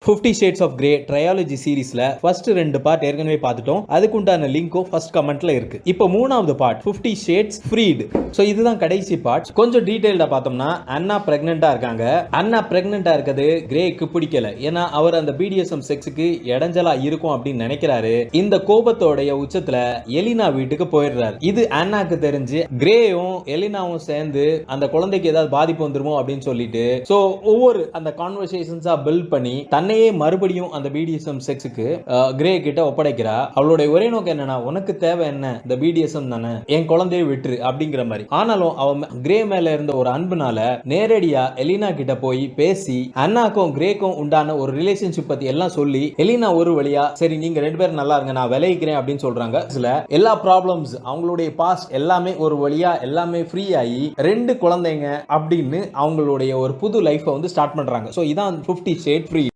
50 Shades of Grey trilogy சீரிஸ்ல first 2 part ஏற்கனவே பார்த்துட்டோம். அதுக்கு உண்டான லிங்க்கும் ஃபர்ஸ்ட் கமெண்ட்ல இருக்கு. இப்போ மூணாவது பார்ட் 50 Shades Freed. ஸோ இதுதான் கடைசி பார்ட். கொஞ்சம் டீடைல்டா பார்த்தோம்னா அண்ணா பிரெக்னெண்டா இருக்காங்க. அண்ணா பிரெக்னெண்டா இருக்கிறது கிரேக்கு பிடிக்கல. ஏன்னா அவர் அந்த பிடிஎஸ்எம் செக்ஸுக்கு இடைஞ்சலா இருக்கும் அப்படின்னு நினைக்கிறாரு. இந்த கோபத்தோடைய உச்சத்துல எலினா வீட்டுக்கு போயிடுறாரு. இது அண்ணாக்கு தெரிஞ்சு கிரேயும் எலினாவும் சேர்ந்து அந்த குழந்தைக்கு ஏதாவது பாதிப்பு வந்துருமோ அப்படின்னு சொல்லிட்டு ஸோ ஒவ்வொரு அந்த கான்வர்சேஷன்ஸா பில்ட் பண்ணி தன்னையே மறுபடியும் அந்த பிடிஎஸ்எம் செக்ஸுக்கு கிரே கிட்ட ஒப்படைக்கிறா. அவளுடைய ஒரே நோக்கம் என்னன்னா, உனக்கு தேவை என்ன, இந்த பிடிஎஸ்எம் தானே, என் குழந்தையை விட்டுரு அப்படிங்கிற மாதிரி. ஆனாலும் அவன் கிரே மேல இருந்த ஒரு அன்புனால நேரடியா எலினா கிட்ட போய் பேசி அண்ணாக்கும் கிரேக்கும் உண்டான ஒரு ரிலேஷன்ஷிப் பத்தி எல்லாம் சொல்லி எலினா ஒரு வழியா சரி நீங்க 2 பேரும் நல்லா இருங்க நான் விளைவிக்கிறேன் அப்படின்னு சொல்றாங்க. எல்லா ப்ராப்ளம்ஸ் அவங்களுடைய பாஸ்ட் எல்லாமே ஒரு வழியா எல்லாமே ஃப்ரீ ஆகி 2 குழந்தைங்க அப்படின்னு அவங்களுடைய ஒரு புது லைஃபை வந்து ஸ்டார்ட் பண்றாங்க. ஸோ இதான் 50 Shades Freed.